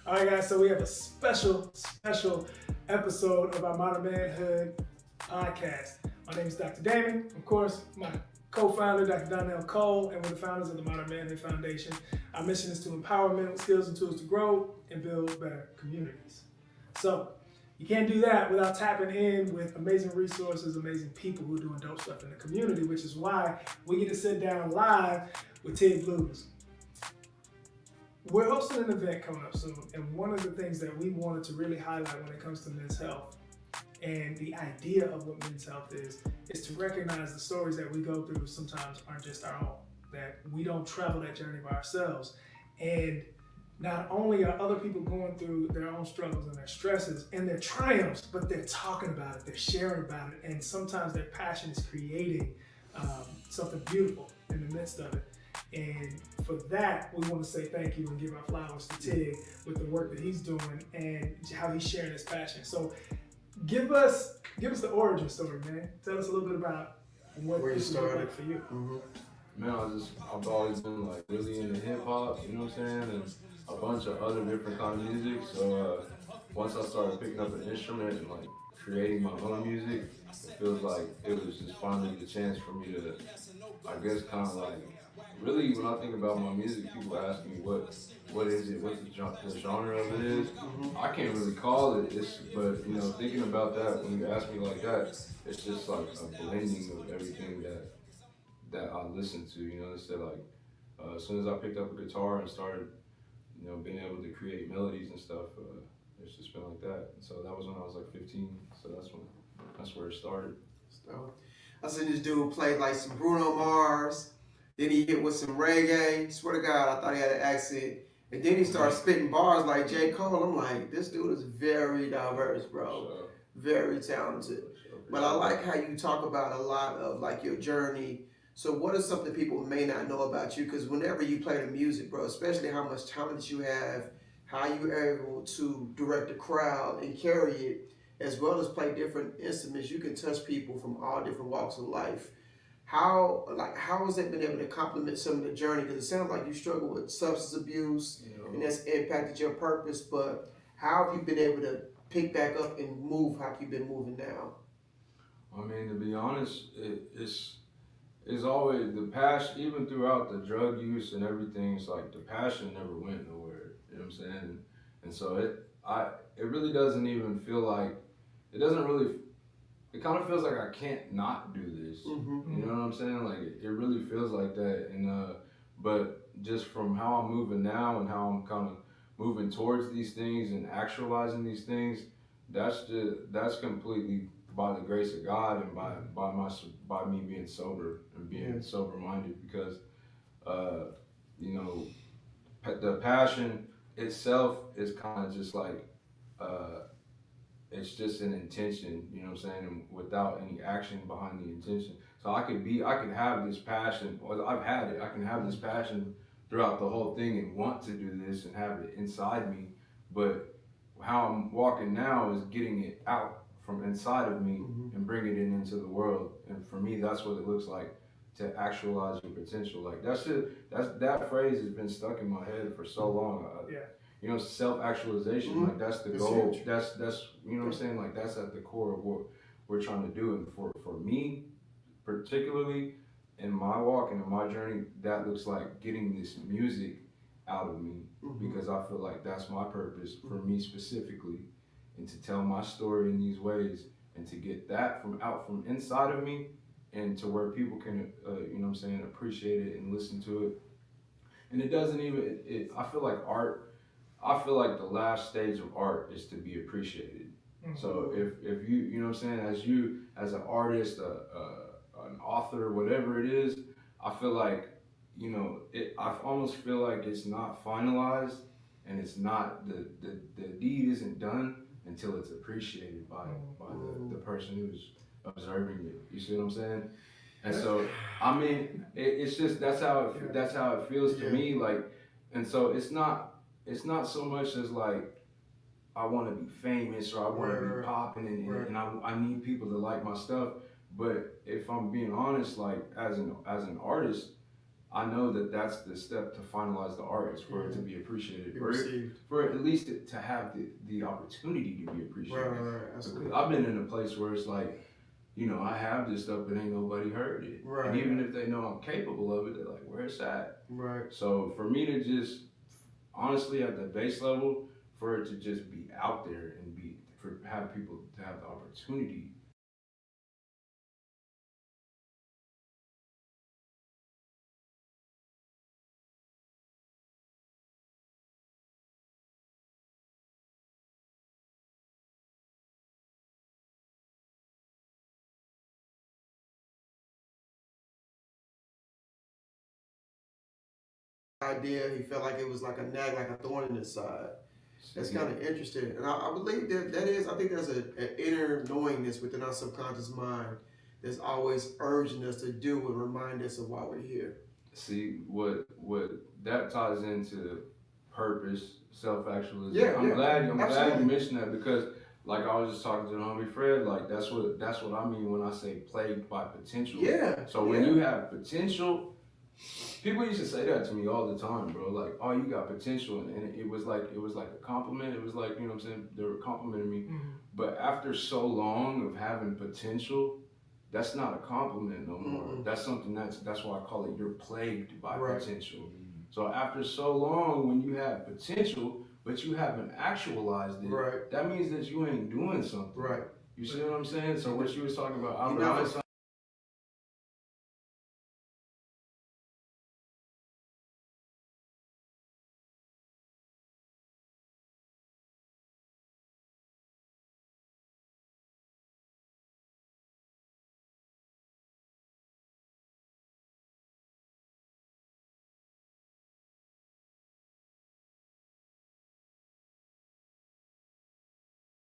All right, guys, so we have a special episode of our Modern Manhood podcast. My name is Dr. Damon. Of course, my co-founder, Dr. Donnell Cole, and we're the founders of the Modern Manhood Foundation. Our mission is to empower men with skills and tools to grow and build better communities. So, you can't do that without tapping in with amazing resources, amazing people who are doing dope stuff in the community, which is why we get to sit down live with Tig Blues. We're hosting an event coming up soon, and one of the things that we wanted to really highlight when it comes to men's health and the idea of what men's health is to recognize the stories that we go through sometimes aren't just our own, that we don't travel that journey by ourselves. And not only are other people going through their own struggles and their stresses and their triumphs, but they're talking about it, they're sharing about it, and sometimes their passion is creating something beautiful in the midst of it. And for that, we want to say thank you and give our flowers to Tig with the work that he's doing and how he's sharing his passion. So give us the origin story, man. Tell us a little bit about what this started like for you. Mm-hmm. Man, I've always been like really into hip hop, you know what I'm saying, and a bunch of other different kind of music. So once I started picking up an instrument and like creating my own music, it feels like it was just finally the chance for me to, I guess, kind of like really when I think about my music, people ask me what is it, what the genre of it is. I can't really call it. But you know, thinking about that when you ask me like that, it's just like a blending of everything that I listen to. You know, instead like as soon as I picked up a guitar and started, you know, being able to create melodies and stuff, it's just been like that. And so that was when I was like 15. So that's where it started. So I seen this dude play like some Bruno Mars. Then he hit with some reggae. Swear to God, I thought he had an accent. And then he started spitting bars like J. Cole. I'm like, this dude is very diverse, bro. Sure. Very talented. But I like how you talk about a lot of like your journey. So what is something people may not know about you? Because whenever you play the music, bro, especially how much talent you have, how you're able to direct a crowd and carry it, as well as play different instruments, you can touch people from all different walks of life. How has that been able to complement some of the journey? Because it sounds like you struggle with substance abuse, and that's impacted your purpose. But how have you been able to pick back up and move how you've been moving now? I mean, to be honest, it's always the passion. Even throughout the drug use and everything, it's like the passion never went nowhere. You know what I'm saying? And so it really doesn't even feel like it doesn't really. It kind of feels like I can't not do this. Mm-hmm. You know what I'm saying? Like it really feels like that. And but just from how I'm moving now and how I'm kind of moving towards these things and actualizing these things, that's completely by the grace of God and by me being sober and being sober minded because you know the passion itself is kind of just like. It's just an intention, you know what I'm saying, and without any action behind the intention. So I can have this passion, or I've had it, I can have this passion throughout the whole thing and want to do this and have it inside me, but how I'm walking now is getting it out from inside of me and bringing it into the world. And for me, that's what it looks like to actualize your potential. Like that phrase has been stuck in my head for so long. You know, self-actualization, like that's the goal. Huge. That's you know what I'm saying? Like that's at the core of what we're trying to do. And for me, particularly in my walk and in my journey, that looks like getting this music out of me because I feel like that's my purpose for me specifically, and to tell my story in these ways and to get that from inside of me and to where people can, you know what I'm saying, appreciate it and listen to it. And it doesn't even, I feel like I feel like the last stage of art is to be appreciated. Mm-hmm. So if you know what I'm saying, as an artist, an author, whatever it is, I feel like, you know, I almost feel like it's not finalized and it's not, the deed isn't done until it's appreciated by the person who's observing it. You see what I'm saying? And so, I mean, it's just, that's how it feels to me. Like, and so it's not so much as like I want to be famous or I want to be popping and I need people to like my stuff. But if I'm being honest, like as an artist, I know that that's the step to finalize the art is for it to be appreciated, for at least to have the opportunity to be appreciated. Right, because I've been in a place where it's like, you know, I have this stuff, but ain't nobody heard it. Right. And even if they know I'm capable of it, they're like, where it's at? Right. So for me to just, honestly, at the base level, for it to just be out there and have people to have the opportunity. Idea, he felt like it was like a nag, like a thorn in his side. That's kind of interesting, and I believe that is. I think there's an inner knowingness within our subconscious mind that's always urging us to do and remind us of why we're here. See what that ties into purpose, self-actualization. Yeah, I'm glad absolutely. you mentioned that because like I was just talking to the homie Fred, like that's what I mean when I say plagued by potential. Yeah. So when you have potential, people used to say that to me all the time, bro. Like, oh, you got potential, and it was like a compliment. It was like, you know what I'm saying? They were complimenting me. Mm-hmm. But after so long of having potential, that's not a compliment no more. Mm-hmm. That's something that's why I call it you're plagued by Right. potential. So after so long, when you have potential, but you haven't actualized it, Right. that means that you ain't doing something. Right. You see what I'm saying? So what you was talking about, You Albert never- Einstein.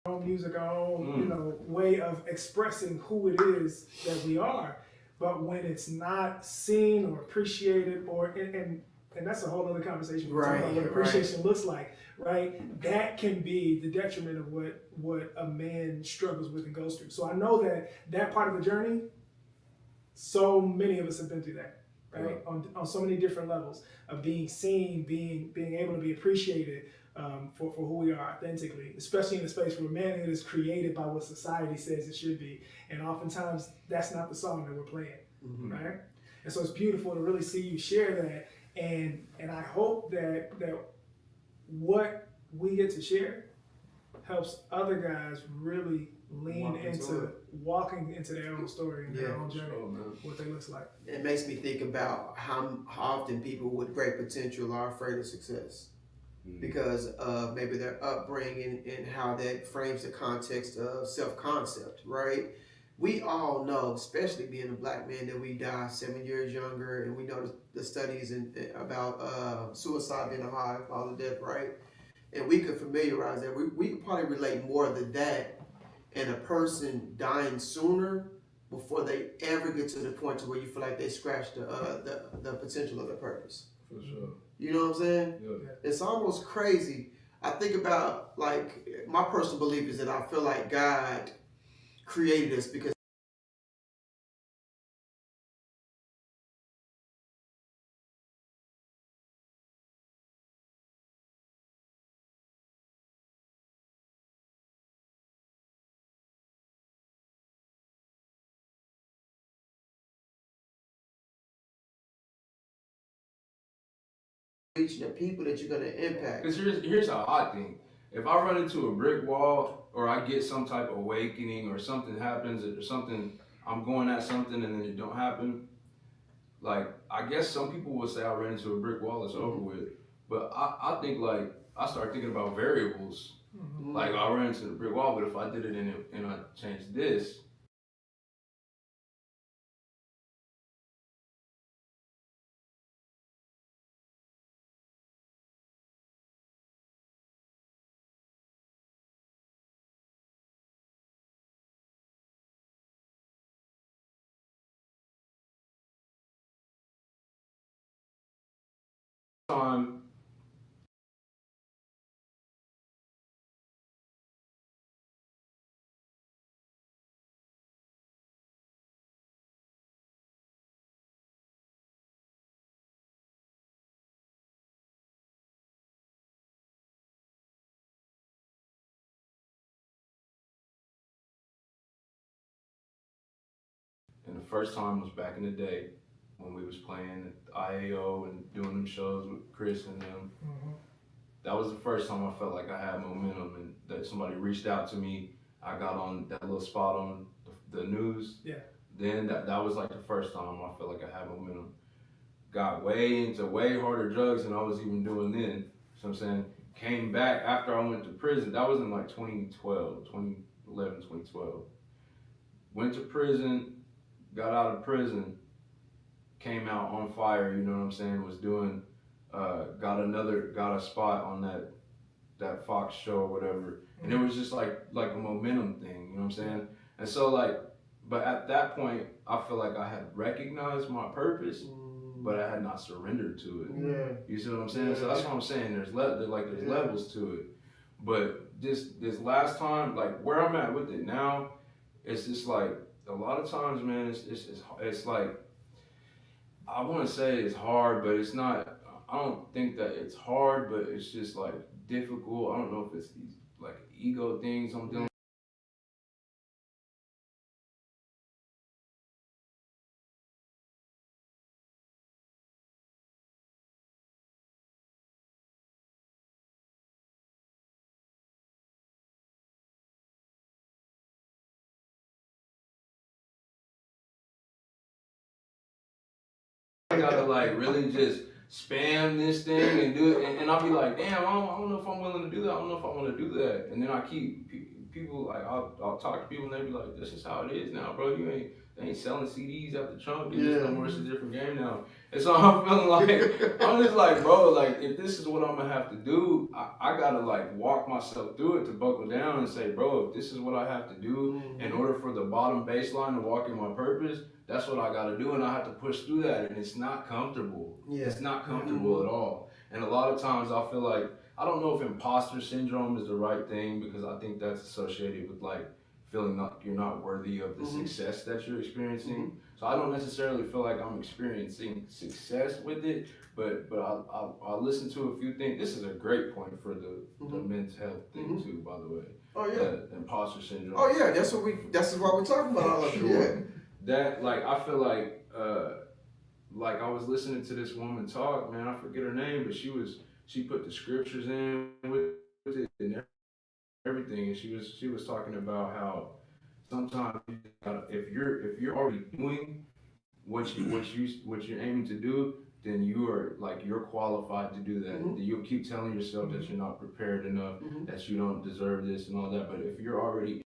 Our own music, our own, you know, way of expressing who it is that we are. But when it's not seen or appreciated, and that's a whole other conversation. We're talking about what appreciation looks like, right? That can be the detriment of what a man struggles with and goes through. So I know that part of the journey, so many of us have been through that, right? On so many different levels of being seen, being able to be appreciated for who we are authentically, especially in a space where manhood is created by what society says it should be. And oftentimes that's not the song that we're playing, right? And so it's beautiful to really see you share that. And I hope that what we get to share helps other guys really lean into walking into their own story and their own journey, what they looks like. It makes me think about how often people with great potential are afraid of success because of maybe their upbringing and how that frames the context of self-concept, right? We all know, especially being a black man, that we die 7 years younger, and we know the studies about suicide being a high cause of death, right? And we could familiarize that. We could probably relate more to that and a person dying sooner before they ever get to the point to where you feel like they scratched the potential of their purpose. For sure. You know what I'm saying? Yeah. It's almost crazy. I think about, like, my personal belief is that I feel like God created us because reaching the people that you're going to impact. Because here's how I think. If I run into a brick wall or I get some type of awakening or something happens or something, I'm going at something and then it don't happen, like, I guess some people will say I ran into a brick wall, it's over with. But I think, like, I start thinking about variables. Like, I ran into the brick wall, but if I did it and I changed this, time first time was back in the day when we was playing at IAO and doing them shows with Chris and them. That was the first time I felt like I had momentum and that somebody reached out to me. I got on that little spot on the news. Yeah. Then that was like the first time I felt like I had momentum. Got way into way harder drugs than I was even doing then. You know what I'm saying? Came back after I went to prison. That was in like 2011, 2012. Went to prison, got out of prison, came out on fire, you know what I'm saying? Was doing, got a spot on that Fox show or whatever. And it was just like a momentum thing, you know what I'm saying? And so like, but at that point, I feel like I had recognized my purpose, but I had not surrendered to it. Yeah. You see what I'm saying? Yeah. So that's what I'm saying. There's levels to it. But this last time, like where I'm at with it now, it's just like a lot of times, man. It's like I want to say it's hard, but it's not. I don't think that it's hard, but it's just like difficult. I don't know if it's these like ego things I'm dealing. I gotta like really just spam this thing and do it, and I'll be like, damn, I don't know if I'm willing to do that. I don't know if I want to do that. And then I keep people like I'll talk to people and they be like, this is how it is now, bro. They ain't selling CDs out the trunk. No more. It's a different game now. And so I'm feeling like I'm just like, bro, like if this is what I'm gonna have to do, I gotta like walk myself through it to buckle down and say, bro, if this is what I have to do in order for the bottom baseline to walk in my purpose, that's what I gotta do, and I have to push through that, and it's not comfortable. Yeah. It's not comfortable at all. And a lot of times I feel like, I don't know if imposter syndrome is the right thing, because I think that's associated with like feeling like you're not worthy of the success that you're experiencing. So I don't necessarily feel like I'm experiencing success with it, but I'll listen to a few things. This is a great point for the men's health thing too, by the way. Oh yeah. The imposter syndrome. Oh yeah, that's what we're talking about all of it. Yeah. That, like, I feel like I was listening to this woman talk, man, I forget her name, but she put the scriptures in with it and everything, and she was talking about how sometimes if you're already doing what you're aiming to do, then you're qualified to do that. You'll keep telling yourself that you're not prepared enough, that you don't deserve this and all that, but if you're already